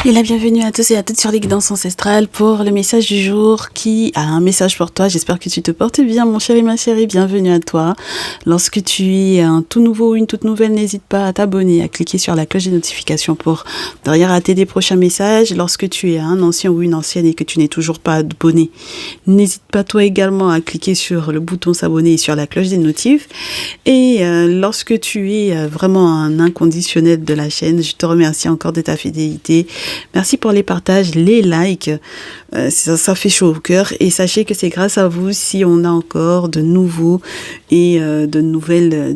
Et la bienvenue à tous et à toutes sur les guidances ancestrales pour le message du jour qui a un message pour toi. J'espère que tu te portes bien, mon chéri, ma chérie. Bienvenue à toi. Lorsque tu es un tout nouveau ou une toute nouvelle, n'hésite pas à t'abonner, à cliquer sur la cloche des notifications pour ne rien rater des prochains messages. Lorsque tu es un ancien ou une ancienne et que tu n'es toujours pas abonné, n'hésite pas toi également à cliquer sur le bouton s'abonner et sur la cloche des notifs. Et lorsque tu es vraiment un inconditionnel de la chaîne, je te remercie encore de ta fidélité. Merci pour les partages, les likes, ça fait chaud au cœur et sachez que c'est grâce à vous si on a encore de nouveaux et de nouvelles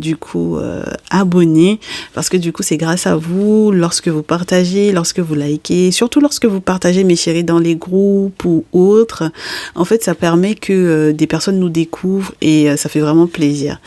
abonnés, parce que du coup c'est grâce à vous lorsque vous partagez, lorsque vous likez, surtout lorsque vous partagez mes chéris dans les groupes ou autres. En fait ça permet que des personnes nous découvrent et ça fait vraiment plaisir.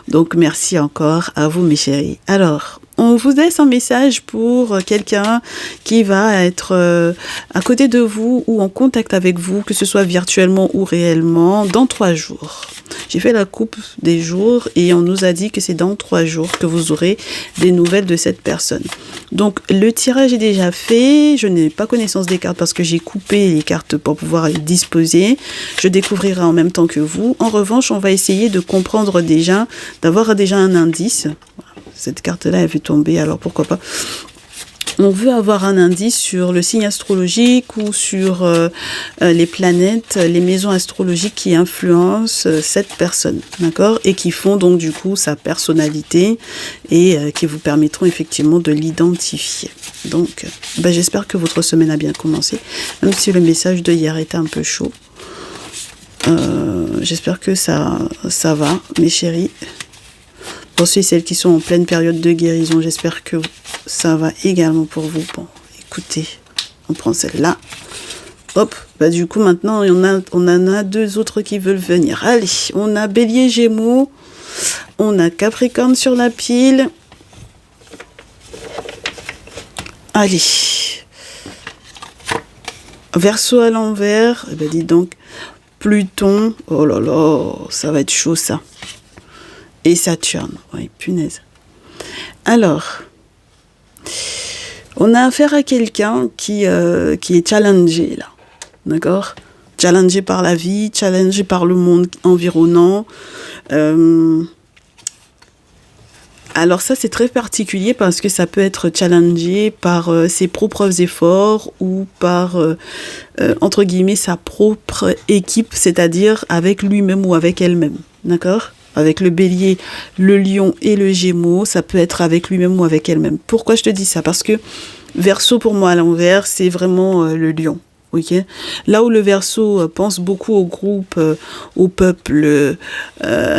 Donc merci encore à vous mes chéris. Alors on vous laisse un message pour quelqu'un qui va être à côté de vous ou en contact avec vous, que ce soit virtuellement ou réellement, dans 3 jours. J'ai fait la coupe des jours et on nous a dit que c'est dans 3 jours que vous aurez des nouvelles de cette personne. Donc le tirage est déjà fait, je n'ai pas connaissance des cartes parce que j'ai coupé les cartes pour pouvoir les disposer. Je découvrirai en même temps que vous. En revanche, on va essayer de comprendre déjà, d'avoir déjà un indice. Cette carte-là, elle veut tomber, alors pourquoi pas. On veut avoir un indice sur le signe astrologique ou sur les planètes, les maisons astrologiques qui influencent cette personne, d'accord? Et qui font donc du coup sa personnalité et qui vous permettront effectivement de l'identifier. Donc, j'espère que votre semaine a bien commencé, même si le message de hier était un peu chaud. J'espère que ça va, mes chéris. Pour ceux et celles qui sont en pleine période de guérison, j'espère que ça va également pour vous. Bon, écoutez, on prend celle-là. Hop, du coup maintenant, on en a 2 autres qui veulent venir. Allez, on a Bélier, Gémeaux, on a Capricorne sur la pile. Allez, Verseau à l'envers, dis donc, Pluton, oh là là, ça va être chaud ça. Et Saturne, oui, punaise. Alors, on a affaire à quelqu'un qui est challengé, là, d'accord? Challengé par la vie, challengé par le monde environnant. Alors ça, c'est très particulier parce que ça peut être challengé par ses propres efforts ou par, entre guillemets, sa propre équipe, c'est-à-dire avec lui-même ou avec elle-même, d'accord? Avec le Bélier, le Lion et le Gémeaux, ça peut être avec lui-même ou avec elle-même. Pourquoi je te dis ça? Parce que Verseau, pour moi, à l'envers, c'est vraiment le Lion. Okay. Là où le Verseau pense beaucoup au groupe, au peuple, à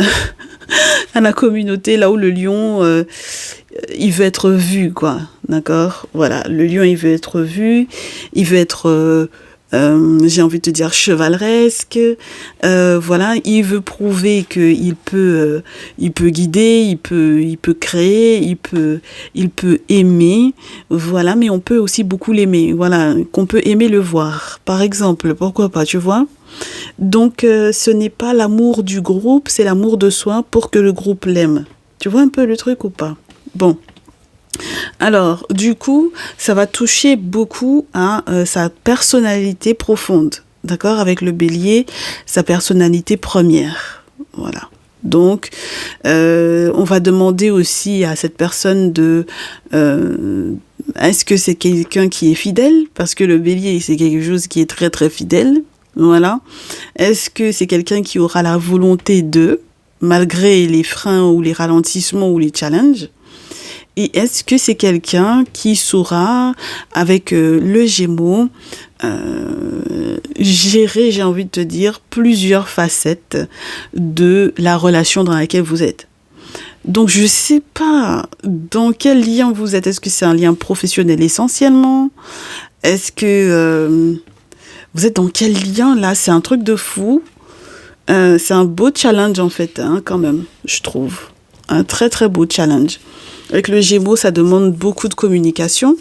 la communauté, là où le Lion, il veut être vu, quoi. D'accord? Voilà, le Lion, il veut être vu, il veut être... j'ai envie de te dire chevaleresque, voilà, il veut prouver qu'il peut, il peut guider, il peut créer, il peut aimer, voilà, mais on peut aussi beaucoup l'aimer, voilà, qu'on peut aimer le voir, par exemple, pourquoi pas, tu vois? Donc, ce n'est pas l'amour du groupe, c'est l'amour de soi pour que le groupe l'aime. Tu vois un peu le truc ou pas? Bon. Alors, du coup, ça va toucher beaucoup à sa personnalité profonde, d'accord? Avec le Bélier, sa personnalité première, voilà. Donc, on va demander aussi à cette personne de... est-ce que c'est quelqu'un qui est fidèle? Parce que le Bélier, c'est quelque chose qui est très, très fidèle, voilà. Est-ce que c'est quelqu'un qui aura la volonté de, malgré les freins ou les ralentissements ou les challenges? Et est-ce que c'est quelqu'un qui saura, avec le Gémeaux, gérer, j'ai envie de te dire, plusieurs facettes de la relation dans laquelle vous êtes? Donc, je ne sais pas dans quel lien vous êtes. Est-ce que c'est un lien professionnel essentiellement? Est-ce que vous êtes dans quel lien là? C'est un truc de fou. C'est un beau challenge en fait, hein, quand même, je trouve. Un très très beau challenge. Avec le Gémeaux, ça demande beaucoup de communication.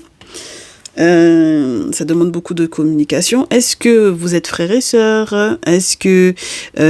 Ça demande beaucoup de communication. Est-ce que vous êtes frères et sœurs? Est-ce que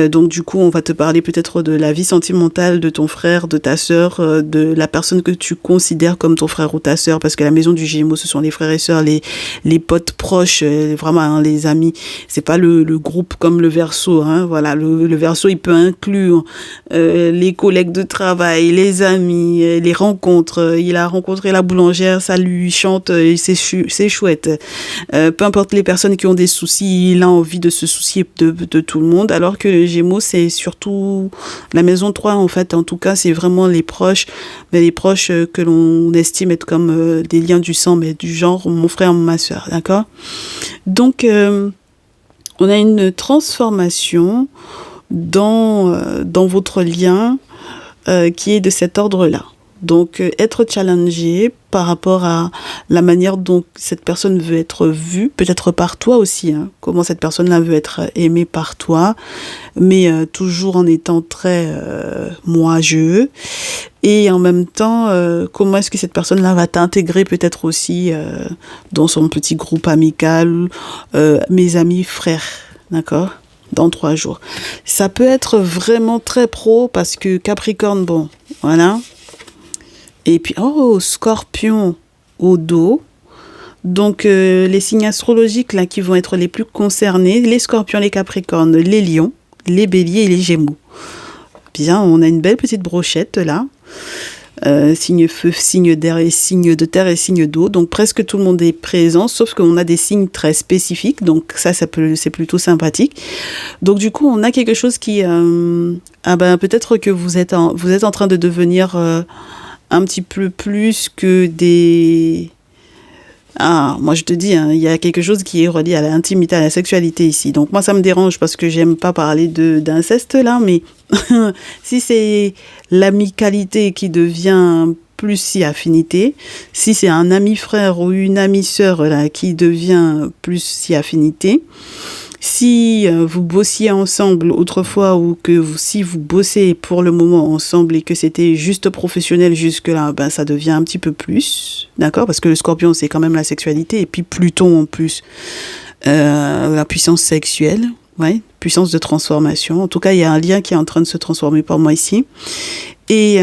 donc du coup on va te parler peut-être de la vie sentimentale de ton frère, de ta sœur, de la personne que tu considères comme ton frère ou ta sœur, parce que la maison du Gémeaux ce sont les frères et sœurs, les potes proches, vraiment hein, les amis. C'est pas le groupe comme le Verseau, hein. Voilà, le Verseau il peut inclure les collègues de travail, les amis, les rencontres. Il a rencontré la boulangère, ça lui chante, c'est chouette. Peu importe les personnes qui ont des soucis, il a envie de se soucier de tout le monde, alors que les Gémeaux, c'est surtout la maison 3, en fait. En tout cas, c'est vraiment les proches, mais les proches que l'on estime être comme des liens du sang, mais du genre mon frère, ma soeur, d'accord? Donc, on a une transformation dans votre lien qui est de cet ordre-là. Donc, être challengé par rapport à la manière dont cette personne veut être vue, peut-être par toi aussi, hein, comment cette personne-là veut être aimée par toi, mais toujours en étant très moi-je. Et en même temps, comment est-ce que cette personne-là va t'intégrer peut-être aussi dans son petit groupe amical, mes amis, frères, d'accord ? Dans 3 jours. Ça peut être vraiment très pro parce que Capricorne, bon, voilà. Et puis, oh, Scorpion au dos. Donc, les signes astrologiques là qui vont être les plus concernés, les Scorpions, les Capricornes, les Lions, les Béliers et les Gémeaux. Bien, on a une belle petite brochette là. Signe feu, signe d'air et signe de terre et signe d'eau. Donc presque tout le monde est présent, sauf qu'on a des signes très spécifiques. Donc c'est plutôt sympathique. Donc du coup, on a quelque chose qui... peut-être que vous êtes en train de devenir un petit peu plus que des... Ah, moi je te dis, hein, il y a quelque chose qui est relié à l'intimité, à la sexualité ici. Donc moi ça me dérange parce que j'aime pas parler d'inceste là, mais si c'est l'amicalité qui devient plus si affinité, si c'est un ami frère ou une amie sœur là qui devient plus si affinité, si vous bossiez ensemble autrefois ou que si vous bossez pour le moment ensemble et que c'était juste professionnel jusque-là, ben ça devient un petit peu plus, d'accord? Parce que le Scorpion, c'est quand même la sexualité et puis Pluton en plus, la puissance sexuelle, ouais, puissance de transformation. En tout cas, il y a un lien qui est en train de se transformer pour moi ici. Et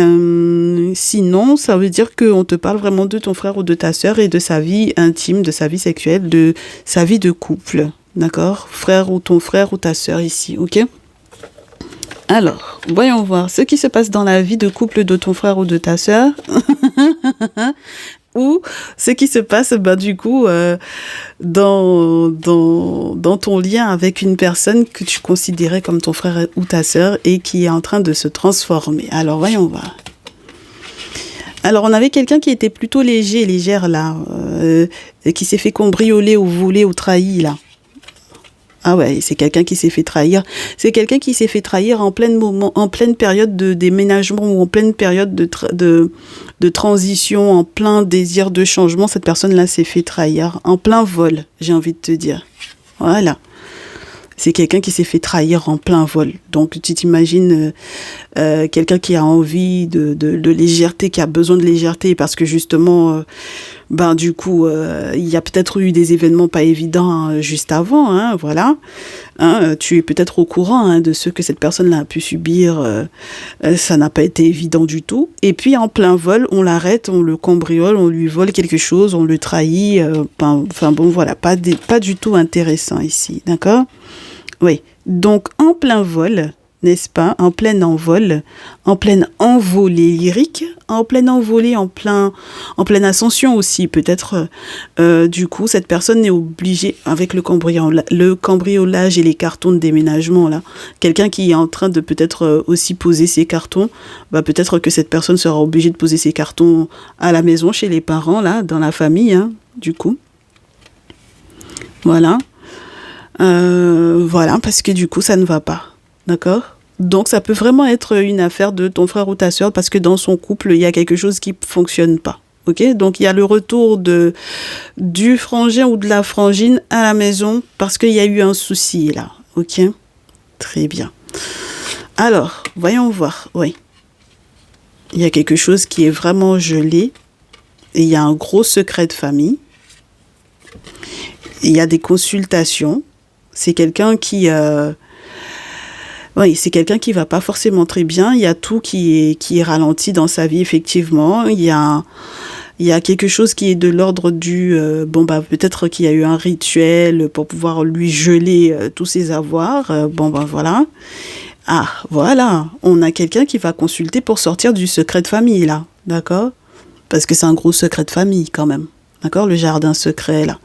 sinon, ça veut dire qu'on te parle vraiment de ton frère ou de ta sœur et de sa vie intime, de sa vie sexuelle, de sa vie de couple. D'accord? Frère ou ton frère ou ta sœur ici, ok? Alors, voyons voir ce qui se passe dans la vie de couple de ton frère ou de ta sœur. Ou ce qui se passe, du coup, dans ton lien avec une personne que tu considérais comme ton frère ou ta sœur et qui est en train de se transformer. Alors, voyons voir. Alors, on avait quelqu'un qui était plutôt légère, là, qui s'est fait cambrioler ou voler ou trahi, là. Ah ouais, c'est quelqu'un qui s'est fait trahir. C'est quelqu'un qui s'est fait trahir en pleine période de déménagement ou en pleine période de transition, en plein désir de changement. Cette personne-là s'est fait trahir en plein vol, j'ai envie de te dire. Voilà. C'est quelqu'un qui s'est fait trahir en plein vol. Donc, tu t'imagines quelqu'un qui a envie de légèreté, qui a besoin de légèreté parce que justement... du coup, il y a peut-être eu des événements pas évidents hein, juste avant, hein, voilà. Hein, tu es peut-être au courant hein, de ce que cette personne-là a pu subir. Ça n'a pas été évident du tout. Et puis, en plein vol, on l'arrête, on le cambriole, on lui vole quelque chose, on le trahit. Voilà, pas du tout intéressant ici, d'accord? Oui. Donc, en plein vol... n'est-ce pas, en plein envol, en pleine envolée lyrique, en pleine envolée, en pleine ascension aussi, peut-être, du coup, cette personne est obligée, avec le cambriolage et les cartons de déménagement, là, quelqu'un qui est en train de peut-être aussi poser ses cartons, peut-être que cette personne sera obligée de poser ses cartons à la maison, chez les parents, là, dans la famille, hein, du coup. Voilà. Voilà, parce que du coup, ça ne va pas. D'accord? Donc, ça peut vraiment être une affaire de ton frère ou ta sœur parce que dans son couple, il y a quelque chose qui ne fonctionne pas. Ok? Donc, il y a le retour du frangin ou de la frangine à la maison parce qu'il y a eu un souci là. Ok? Très bien. Alors, voyons voir. Oui. Il y a quelque chose qui est vraiment gelé et il y a un gros secret de famille. Il y a des consultations. C'est quelqu'un qui... Oui, c'est quelqu'un qui va pas forcément très bien. Il y a tout qui est ralenti dans sa vie, effectivement. Il y a quelque chose qui est de l'ordre du... peut-être qu'il y a eu un rituel pour pouvoir lui geler tous ses avoirs. Voilà. Ah, voilà. On a quelqu'un qui va consulter pour sortir du secret de famille, là. D'accord? Parce que c'est un gros secret de famille, quand même. D'accord? Le jardin secret, là.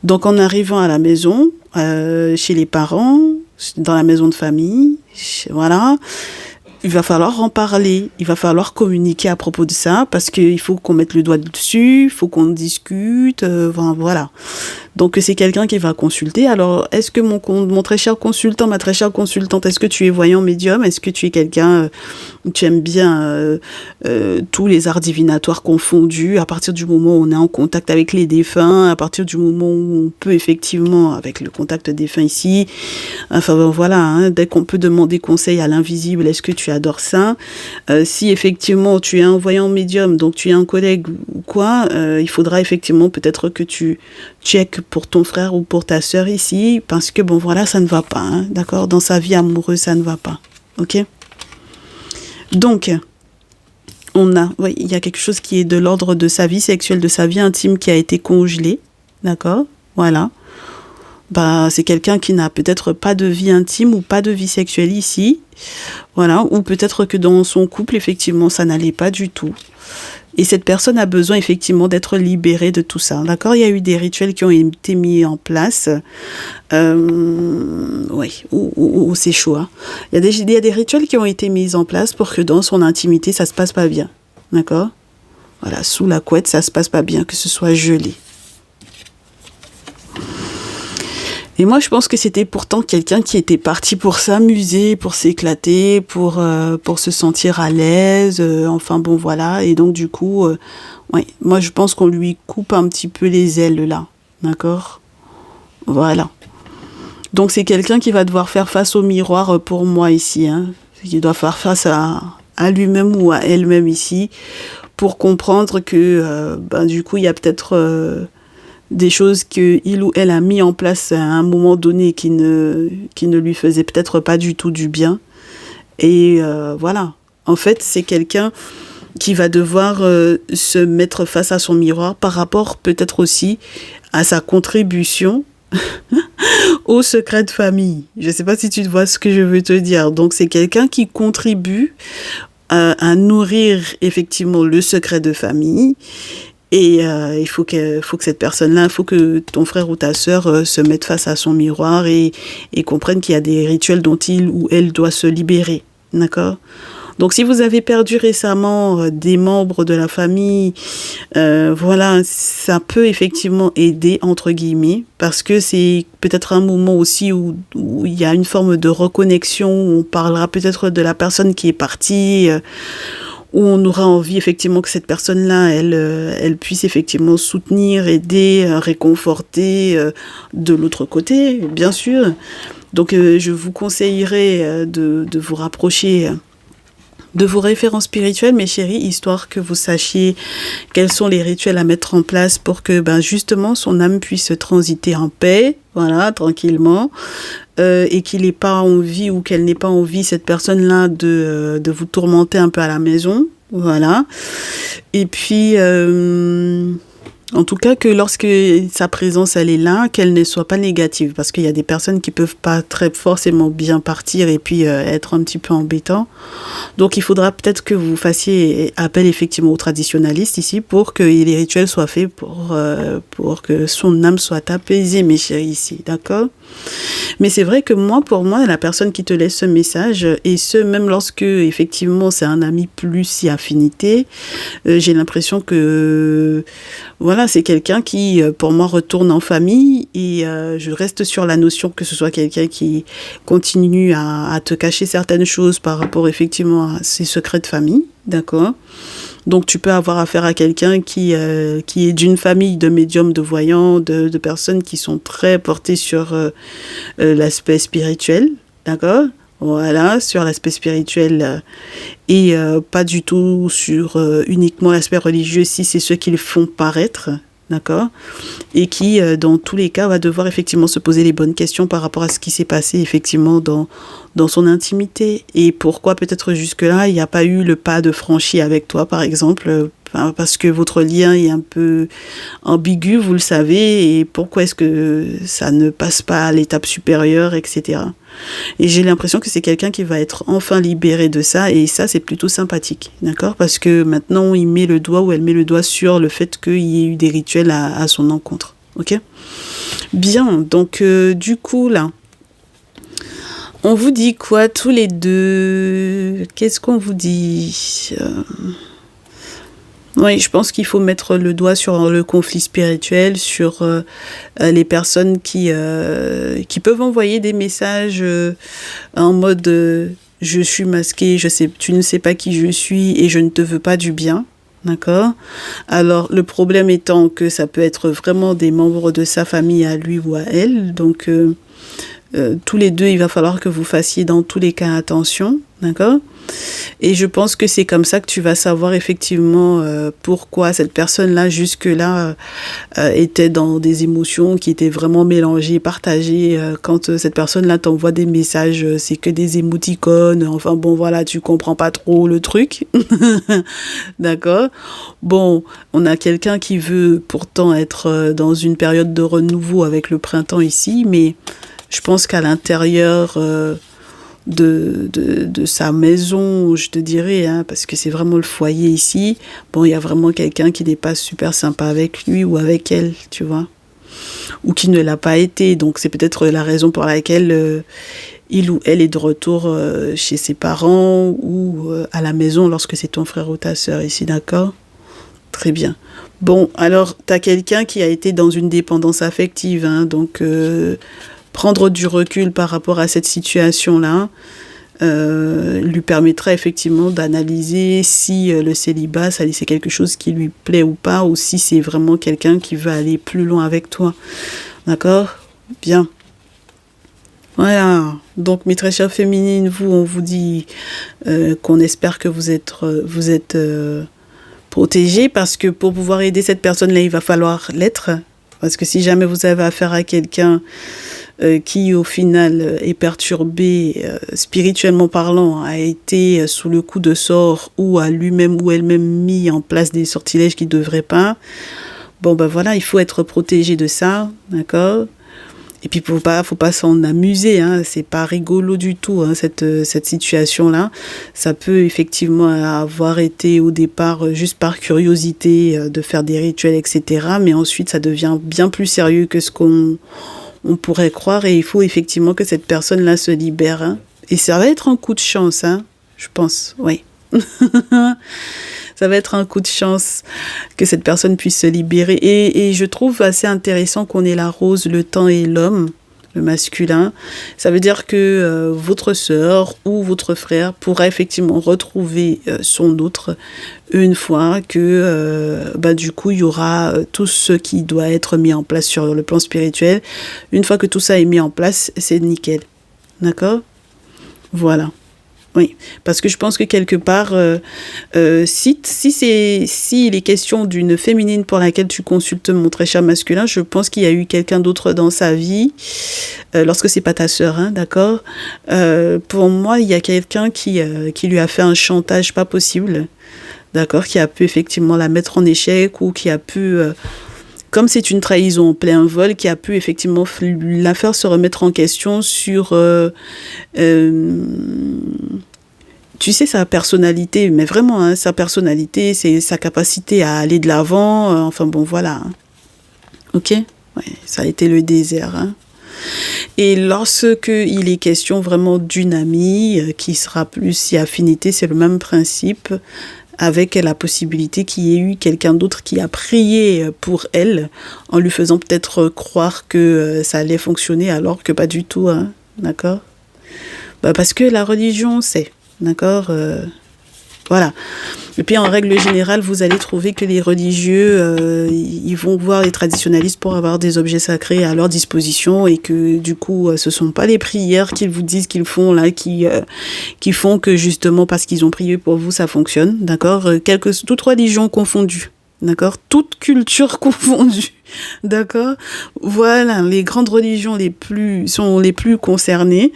Donc, en arrivant à la maison, chez les parents, dans la maison de famille, voilà, il va falloir en parler, il va falloir communiquer à propos de ça, parce qu'il faut qu'on mette le doigt dessus, il faut qu'on discute, voilà. Donc c'est quelqu'un qui va consulter. Alors, est-ce que mon très cher consultant, ma très chère consultante, est-ce que tu es voyant médium? Est-ce que tu es quelqu'un, tu aimes bien tous les arts divinatoires confondus, à partir du moment où on est en contact avec les défunts, à partir du moment où on peut effectivement, avec le contact défunt ici, enfin voilà, hein, dès qu'on peut demander conseil à l'invisible, est-ce que tu adores ça? Si effectivement tu es un voyant médium, donc tu es un collègue ou quoi, il faudra effectivement peut-être que tu check pour ton frère ou pour ta sœur ici, parce que voilà, ça ne va pas, hein, d'accord? Dans sa vie amoureuse, ça ne va pas, ok? Donc, il y a quelque chose qui est de l'ordre de sa vie sexuelle, de sa vie intime qui a été congelé, d'accord? Voilà. C'est quelqu'un qui n'a peut-être pas de vie intime ou pas de vie sexuelle ici, voilà, ou peut-être que dans son couple, effectivement, ça n'allait pas du tout. Et cette personne a besoin effectivement d'être libérée de tout ça. D'accord? Il y a eu des rituels qui ont été mis en place. C'est chaud. Hein. Il y a des rituels qui ont été mis en place pour que dans son intimité, ça se passe pas bien. D'accord? Voilà, sous la couette, ça se passe pas bien, que ce soit gelé. Et moi, je pense que c'était pourtant quelqu'un qui était parti pour s'amuser, pour s'éclater, pour se sentir à l'aise. Voilà. Et donc, du coup, moi, je pense qu'on lui coupe un petit peu les ailes, là. D'accord? Voilà. Donc, c'est quelqu'un qui va devoir faire face au miroir pour moi ici. Hein. Qui doit faire face à lui-même ou à elle-même ici pour comprendre que, du coup, il y a peut-être... des choses qu'il ou elle a mis en place à un moment donné qui ne lui faisaient peut-être pas du tout du bien. Et voilà. En fait, c'est quelqu'un qui va devoir se mettre face à son miroir par rapport peut-être aussi à sa contribution au secret de famille. Je ne sais pas si tu vois ce que je veux te dire. Donc, c'est quelqu'un qui contribue à nourrir effectivement le secret de famille. Et il faut que cette personne-là, il faut que ton frère ou ta sœur se mette face à son miroir et comprenne qu'il y a des rituels dont il ou elle doit se libérer. D'accord? Donc, si vous avez perdu récemment des membres de la famille, voilà, ça peut effectivement aider, entre guillemets, parce que c'est peut-être un moment aussi où il y a une forme de reconnexion, où on parlera peut-être de la personne qui est partie, où on aura envie effectivement que cette personne-là, elle puisse effectivement soutenir, aider, réconforter de l'autre côté, bien sûr. Donc, je vous conseillerais de vous rapprocher de vos références spirituelles, mes chéris, histoire que vous sachiez quels sont les rituels à mettre en place pour que justement son âme puisse transiter en paix, voilà, tranquillement, et qu'il n'ait pas envie ou qu'elle n'ait pas envie, cette personne-là, de vous tourmenter un peu à la maison, voilà. Et puis, en tout cas, que lorsque sa présence, elle est là, qu'elle ne soit pas négative. Parce qu'il y a des personnes qui peuvent pas très forcément bien partir et puis être un petit peu embêtant. Donc, il faudra peut-être que vous fassiez appel effectivement aux traditionalistes ici pour que les rituels soient faits pour que son âme soit apaisée, mes chéris, ici. D'accord? Mais c'est vrai que pour moi, la personne qui te laisse ce message, et ce, même lorsque, effectivement, c'est un ami plus si affinité, j'ai l'impression que, voilà, c'est quelqu'un qui, pour moi, retourne en famille, et je reste sur la notion que ce soit quelqu'un qui continue à te cacher certaines choses par rapport, effectivement, à ses secrets de famille, d'accord? Donc, tu peux avoir affaire à quelqu'un qui est d'une famille de médiums, de voyants, de personnes qui sont très portées sur l'aspect spirituel, d'accord? Voilà, sur l'aspect spirituel et pas du tout sur uniquement l'aspect religieux, si c'est ceux qui le font paraître, d'accord? Et qui, dans tous les cas, va devoir effectivement se poser les bonnes questions par rapport à ce qui s'est passé effectivement dans son intimité. Et pourquoi peut-être jusque-là, il n'y a pas eu le pas de franchi avec toi, par exemple, parce que votre lien est un peu ambigu, vous le savez, et pourquoi est-ce que ça ne passe pas à l'étape supérieure, etc. Et j'ai l'impression que c'est quelqu'un qui va être enfin libéré de ça, et ça, c'est plutôt sympathique, d'accord? Parce que maintenant, il met le doigt ou elle met le doigt sur le fait qu'il y ait eu des rituels à son encontre, ok? Bien, donc du coup, là, on vous dit quoi tous les deux? Qu'est-ce qu'on vous dit? Oui, je pense qu'il faut mettre le doigt sur le conflit spirituel, sur les personnes qui peuvent envoyer des messages en mode je suis masqué, je sais, tu ne sais pas qui je suis et je ne te veux pas du bien. D'accord? Alors, le problème étant que ça peut être vraiment des membres de sa famille à lui ou à elle. Donc, tous les deux, il va falloir que vous fassiez dans tous les cas attention. D'accord? Et je pense que c'est comme ça que tu vas savoir effectivement pourquoi cette personne-là, jusque-là, était dans des émotions qui étaient vraiment mélangées, partagées. Quand cette personne-là t'envoie des messages, c'est que des émoticônes. Enfin bon, voilà, tu comprends pas trop le truc. D'accord? Bon, on a quelqu'un qui veut pourtant être dans une période de renouveau avec le printemps ici, mais je pense qu'à l'intérieur de sa maison, je te dirais, hein, parce que c'est vraiment le foyer ici. Bon, il y a vraiment quelqu'un qui n'est pas super sympa avec lui ou avec elle, tu vois, ou qui ne l'a pas été. Donc, c'est peut-être la raison pour laquelle il ou elle est de retour chez ses parents ou à la maison lorsque c'est ton frère ou ta sœur ici, d'accord? Très bien. Bon, alors, tu as quelqu'un qui a été dans une dépendance affective, hein, donc prendre du recul par rapport à cette situation-là lui permettra effectivement d'analyser si le célibat, c'est quelque chose qui lui plaît ou pas, ou si c'est vraiment quelqu'un qui veut aller plus loin avec toi. D'accord? Bien. Voilà. Donc, mes très chères féminines, vous, on vous dit qu'on espère que vous êtes protégées, parce que pour pouvoir aider cette personne-là, il va falloir l'être. Parce que si jamais vous avez affaire à quelqu'un qui au final est perturbé spirituellement parlant, a été sous le coup de sort ou a lui-même ou elle-même mis en place des sortilèges qu'il ne devrait pas, bon ben voilà, il faut être protégé de ça, d'accord? Et puis faut pas s'en amuser, hein, c'est pas rigolo du tout, hein, cette situation-là. Ça peut effectivement avoir été au départ juste par curiosité de faire des rituels, etc. Mais ensuite ça devient bien plus sérieux que ce qu'on pourrait croire, et il faut effectivement que cette personne-là se libère. Hein. Et ça va être un coup de chance, hein, je pense, oui. Ça va être un coup de chance que cette personne puisse se libérer. Et je trouve assez intéressant qu'on ait la rose, le temps et l'homme, le masculin. Ça veut dire que votre sœur ou votre frère pourra effectivement retrouver son autre une fois que du coup il y aura tout ce qui doit être mis en place sur le plan spirituel. Une fois que tout ça est mis en place, c'est nickel. D'accord? Voilà. Oui, parce que je pense que quelque part, si il est question d'une féminine pour laquelle tu consultes mon très cher masculin, je pense qu'il y a eu quelqu'un d'autre dans sa vie, lorsque c'est pas ta sœur, hein, d'accord? Pour moi, il y a quelqu'un qui lui a fait un chantage pas possible, d'accord? Qui a pu effectivement la mettre en échec, ou qui a pu... comme c'est une trahison en plein vol, qui a pu effectivement la faire se remettre en question sur, tu sais, sa personnalité, mais vraiment, hein, sa personnalité, c'est sa capacité à aller de l'avant, enfin bon, voilà. Hein. Ok? Ouais, ça a été le désert. Hein. Et lorsque il est question vraiment d'une amie, qui sera plus si affinité, c'est le même principe, avec la possibilité qu'il y ait eu quelqu'un d'autre qui a prié pour elle, en lui faisant peut-être croire que ça allait fonctionner, alors que pas du tout, hein, d'accord? Parce que la religion, c'est, d'accord, voilà. Et puis en règle générale, vous allez trouver que les religieux, ils vont voir les traditionnalistes pour avoir des objets sacrés à leur disposition, et que du coup, ce sont pas les prières qu'ils vous disent qu'ils font là qui font que justement parce qu'ils ont prié pour vous, ça fonctionne, d'accord, toute religion confondue, D'accord? Toute culture confondue. D'accord? Voilà, les grandes religions sont les plus concernées.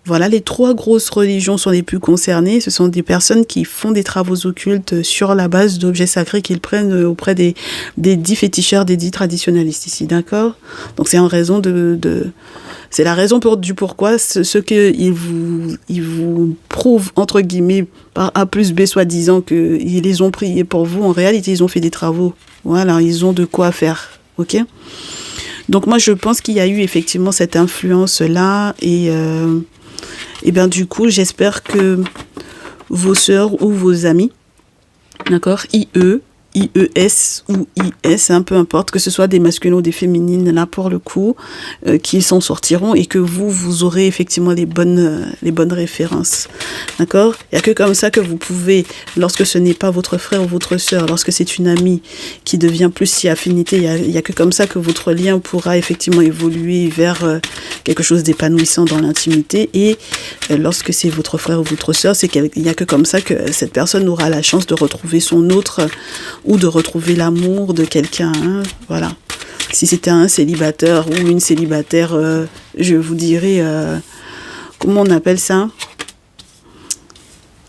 Voilà, les 3 grosses religions sont les plus concernées. Ce sont des personnes qui font des travaux occultes sur la base d'objets sacrés qu'ils prennent auprès des dits féticheurs, des dits traditionnalistes ici. D'accord? Donc c'est en raison c'est la raison du pourquoi ce qu'ils vous prouvent, entre guillemets, par A plus B, soi-disant qu'ils les ont priés pour vous. En réalité, ils ont fait des travaux. Voilà, ils ont de quoi faire. OK? Donc moi, je pense qu'il y a eu effectivement cette influence-là. Et bien du coup, j'espère que vos sœurs ou vos amis, d'accord, IES ou IS, peu importe, que ce soit des masculins ou des féminines, là pour le coup, qui s'en sortiront et que vous aurez effectivement les bonnes références. D'accord? Il n'y a que comme ça que vous pouvez, lorsque ce n'est pas votre frère ou votre sœur, lorsque c'est une amie qui devient plus si affinité, il y a que comme ça que votre lien pourra effectivement évoluer vers quelque chose d'épanouissant dans l'intimité. Et lorsque c'est votre frère ou votre sœur, il n'y a que comme ça que cette personne aura la chance de retrouver son autre ou de retrouver l'amour de quelqu'un, hein, voilà. Si c'était un célibataire ou une célibataire, je vous dirais, comment on appelle ça?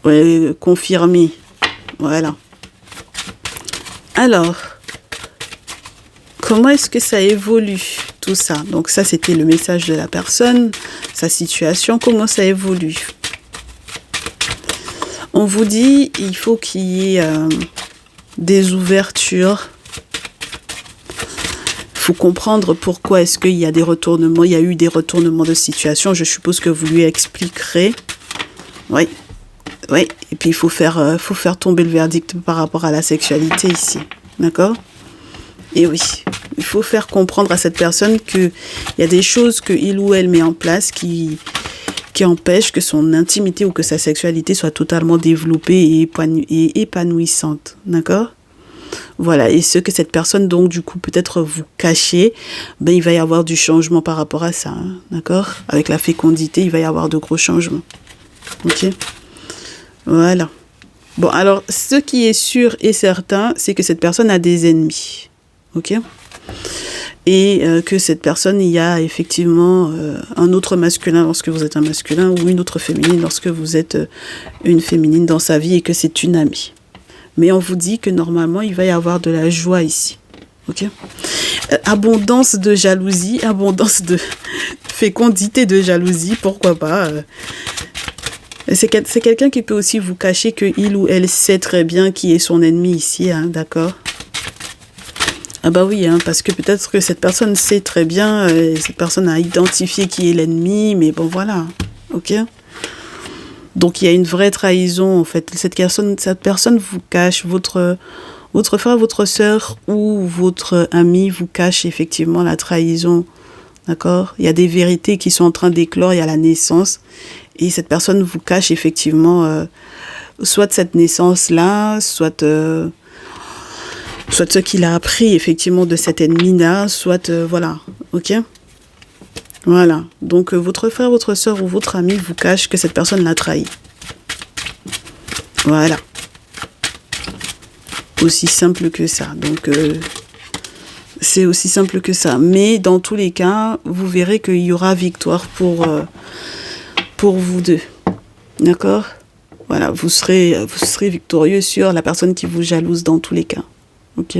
Ouais, confirmé, voilà. Alors, comment est-ce que ça évolue, tout ça? Donc ça, c'était le message de la personne, sa situation, comment ça évolue. On vous dit, il faut qu'il y ait des ouvertures. Il faut comprendre pourquoi est-ce qu'il y a des retournements. Il y a eu des retournements de situation. Je suppose que vous lui expliquerez. Oui. Oui. Et puis, il faut faire tomber le verdict par rapport à la sexualité ici. D'accord? Et oui. Il faut faire comprendre à cette personne qu'il y a des choses qu'il ou elle met en place qui empêchent que son intimité ou que sa sexualité soit totalement développée et épanouissante. D'accord? Voilà. Et ce que cette personne, donc, du coup, peut-être vous cachez, ben, il va y avoir du changement par rapport à ça. Hein, d'accord? Avec la fécondité, il va y avoir de gros changements. OK? Voilà. Bon, alors, ce qui est sûr et certain, c'est que cette personne a des ennemis. OK? Et que cette personne, il y a effectivement un autre masculin lorsque vous êtes un masculin ou une autre féminine lorsque vous êtes une féminine dans sa vie et que c'est une amie. Mais on vous dit que normalement, il va y avoir de la joie ici. OK? Abondance de jalousie, abondance de fécondité de jalousie, pourquoi pas. C'est quelqu'un qui peut aussi vous cacher qu'il ou elle sait très bien qui est son ennemi ici, hein, d'accord? Ah bah oui, hein, parce que peut-être que cette personne sait très bien, cette personne a identifié qui est l'ennemi, mais bon voilà, ok? Donc il y a une vraie trahison en fait. Cette personne vous cache, votre frère, votre sœur ou votre ami vous cache effectivement la trahison, d'accord? Il y a des vérités qui sont en train d'éclore, il y a la naissance, et cette personne vous cache effectivement soit cette naissance-là, soit ce qu'il a appris effectivement de cet ennemi-là, soit voilà, ok? Voilà, donc votre frère, votre sœur ou votre ami vous cache que cette personne l'a trahi. Voilà. Aussi simple que ça, donc c'est aussi simple que ça. Mais dans tous les cas, vous verrez qu'il y aura victoire pour vous deux, d'accord? Voilà, vous serez victorieux sur la personne qui vous jalouse dans tous les cas. Ok.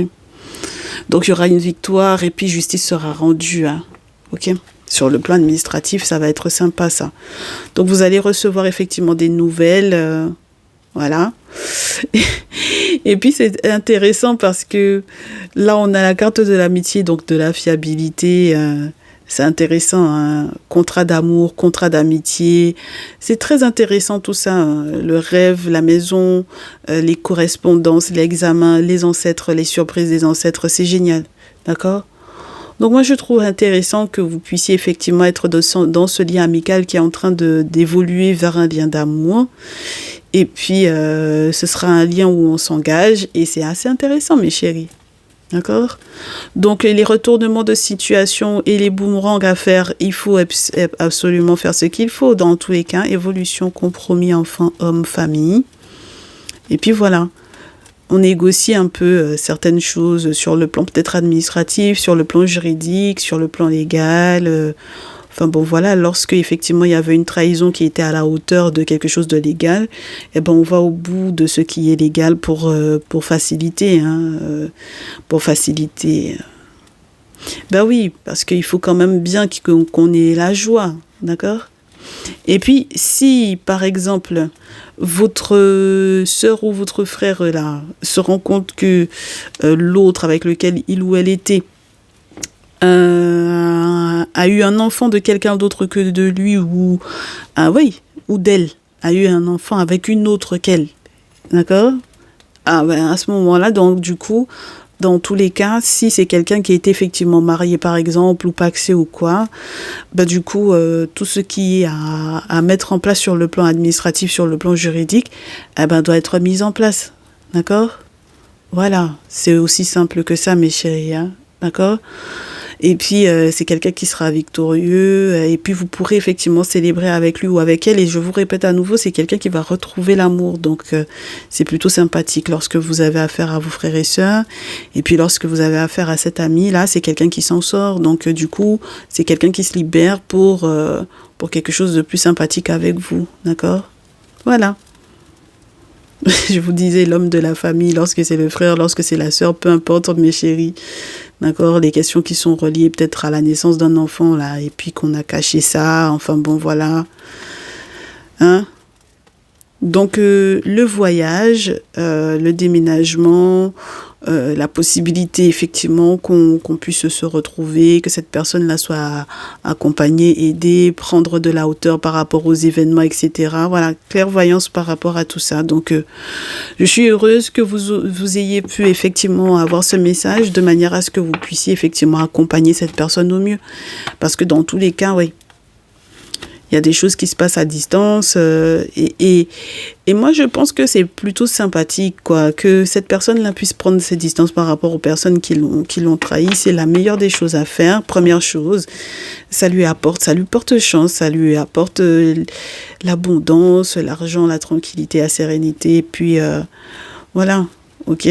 Donc il y aura une victoire et puis justice sera rendue. Hein. Ok. Sur le plan administratif, ça va être sympa ça. Donc vous allez recevoir effectivement des nouvelles. Voilà. Et puis c'est intéressant parce que là on a la carte de l'amitié, donc de la fiabilité. C'est intéressant, hein. Contrat d'amour, contrat d'amitié. C'est très intéressant tout ça. Hein. Le rêve, la maison, les correspondances, l'examen, les ancêtres, les surprises des ancêtres. C'est génial. D'accord? Donc moi, je trouve intéressant que vous puissiez effectivement être dans ce lien amical qui est en train d'évoluer vers un lien d'amour. Et puis, ce sera un lien où on s'engage. Et c'est assez intéressant, mes chéris. D'accord? Donc, les retournements de situation et les boomerangs à faire, il faut absolument faire ce qu'il faut. Dans tous les cas, évolution, compromis, enfant, homme, famille. Et puis voilà. on négocie un peu certaines choses sur le plan peut-être administratif, sur le plan juridique, sur le plan légal. Enfin bon, voilà, lorsque effectivement il y avait une trahison qui était à la hauteur de quelque chose de légal, eh ben on va au bout de ce qui est légal pour faciliter, pour faciliter. Ben oui, parce qu'il faut quand même bien qu'on ait la joie, d'accord? Et puis, si, par exemple, votre sœur ou votre frère, là, se rend compte que l'autre avec lequel il ou elle était a eu un enfant de quelqu'un d'autre que de lui, ou, oui, ou d'elle, a eu un enfant avec une autre qu'elle, d'accord? Ah ben, à ce moment-là, donc, du coup, dans tous les cas, si c'est quelqu'un qui est effectivement marié, par exemple, ou pacsé ou quoi, bah, du coup, tout ce qui est à mettre en place sur le plan administratif, sur le plan juridique, eh ben, doit être mis en place. D'accord? Voilà. C'est aussi simple que ça, mes chéris. Hein? D'accord? Et puis, c'est quelqu'un qui sera victorieux. Et puis, vous pourrez effectivement célébrer avec lui ou avec elle. Et je vous répète à nouveau, c'est quelqu'un qui va retrouver l'amour. Donc, c'est plutôt sympathique lorsque vous avez affaire à vos frères et sœurs. Et puis, lorsque vous avez affaire à cet ami-là, c'est quelqu'un qui s'en sort. Donc, du coup, c'est quelqu'un qui se libère pour quelque chose de plus sympathique avec vous. D'accord? Voilà. Je vous disais, l'homme de la famille, lorsque c'est le frère, lorsque c'est la sœur, peu importe, mes chéris. D'accord, les questions qui sont reliées peut-être à la naissance d'un enfant, là, et puis qu'on a caché ça, enfin bon, voilà. Hein? Donc, le voyage, le déménagement, la possibilité, effectivement, qu'on puisse se retrouver, que cette personne-là soit accompagnée, aidée, prendre de la hauteur par rapport aux événements, etc. Voilà, clairvoyance par rapport à tout ça. Donc, je suis heureuse que vous ayez pu, effectivement, avoir ce message de manière à ce que vous puissiez, effectivement, accompagner cette personne au mieux. Parce que dans tous les cas, oui, il y a des choses qui se passent à distance et moi, je pense que c'est plutôt sympathique, quoi, que cette personne-là puisse prendre ses distances par rapport aux personnes qui l'ont trahi. C'est la meilleure des choses à faire. Première chose, ça lui porte chance, ça lui apporte l'abondance, l'argent, la tranquillité, la sérénité. Et puis, voilà, ok.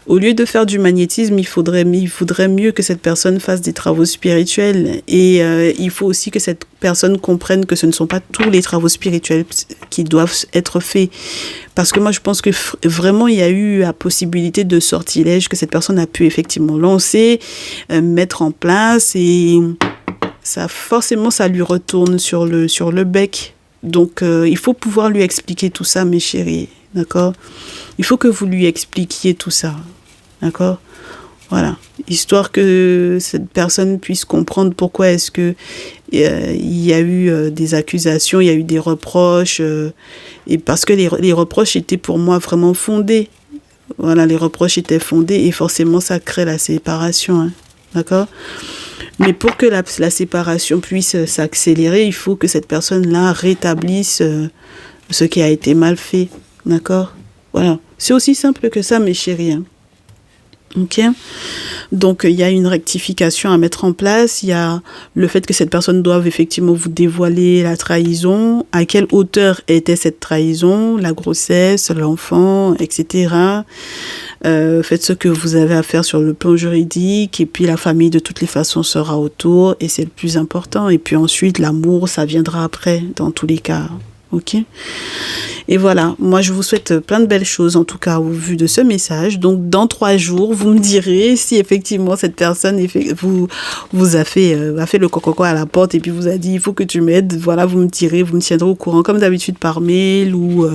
Au lieu de faire du magnétisme, il faudrait mieux que cette personne fasse des travaux spirituels. Et il faut aussi que cette personne comprenne que ce ne sont pas tous les travaux spirituels qui doivent être faits. Parce que moi, je pense que vraiment, il y a eu la possibilité de sortilèges que cette personne a pu effectivement lancer, mettre en place. Et ça, forcément, ça lui retourne sur le bec. Donc, il faut pouvoir lui expliquer tout ça, mes chéris. D'accord ? Il faut que vous lui expliquiez tout ça. D'accord ? Voilà. Histoire que cette personne puisse comprendre pourquoi est-ce que il y a eu des accusations, il y a eu des reproches. Et parce que les reproches étaient pour moi vraiment fondés. Voilà, les reproches étaient fondés et forcément ça crée la séparation. Hein. D'accord ? Mais pour que la séparation puisse s'accélérer, il faut que cette personne-là rétablisse ce qui a été mal fait. D'accord ? Voilà. C'est aussi simple que ça, mes chéris. Hein. Ok ? Donc, il y a une rectification à mettre en place. Il y a le fait que cette personne doive effectivement vous dévoiler la trahison. À quelle hauteur était cette trahison, la grossesse, l'enfant, etc. Faites ce que vous avez à faire sur le plan juridique. Et puis, la famille, de toutes les façons, sera autour. Et c'est le plus important. Et puis ensuite, l'amour, ça viendra après, dans tous les cas. Ok ? Et voilà, moi je vous souhaite plein de belles choses en tout cas au vu de ce message. Donc dans 3 jours, vous me direz si effectivement cette personne vous a fait le coco à la porte et puis vous a dit il faut que tu m'aides. Voilà, vous me direz, vous me tiendrez au courant comme d'habitude par mail ou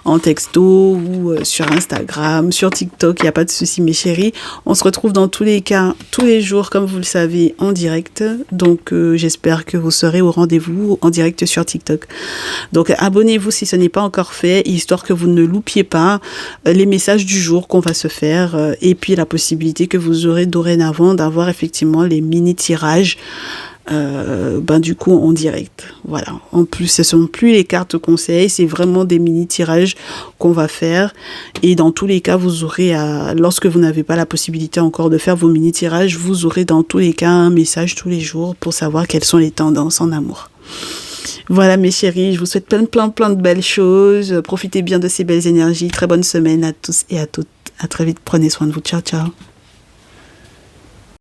en texto ou sur Instagram, sur TikTok, il n'y a pas de souci mes chéris. On se retrouve dans tous les cas, tous les jours comme vous le savez en direct. Donc j'espère que vous serez au rendez-vous en direct sur TikTok. Donc abonnez-vous si ce n'est pas encore fait, histoire que vous ne loupiez pas les messages du jour qu'on va se faire et puis la possibilité que vous aurez dorénavant d'avoir effectivement les mini-tirages du coup en direct. Voilà. En plus, ce ne sont plus les cartes conseils, c'est vraiment des mini-tirages qu'on va faire et dans tous les cas, vous aurez, lorsque vous n'avez pas la possibilité encore de faire vos mini-tirages, vous aurez dans tous les cas un message tous les jours pour savoir quelles sont les tendances en amour. Voilà mes chéris, je vous souhaite plein de belles choses. Profitez bien de ces belles énergies. Très bonne semaine à tous et à toutes. À très vite. Prenez soin de vous. Ciao, ciao.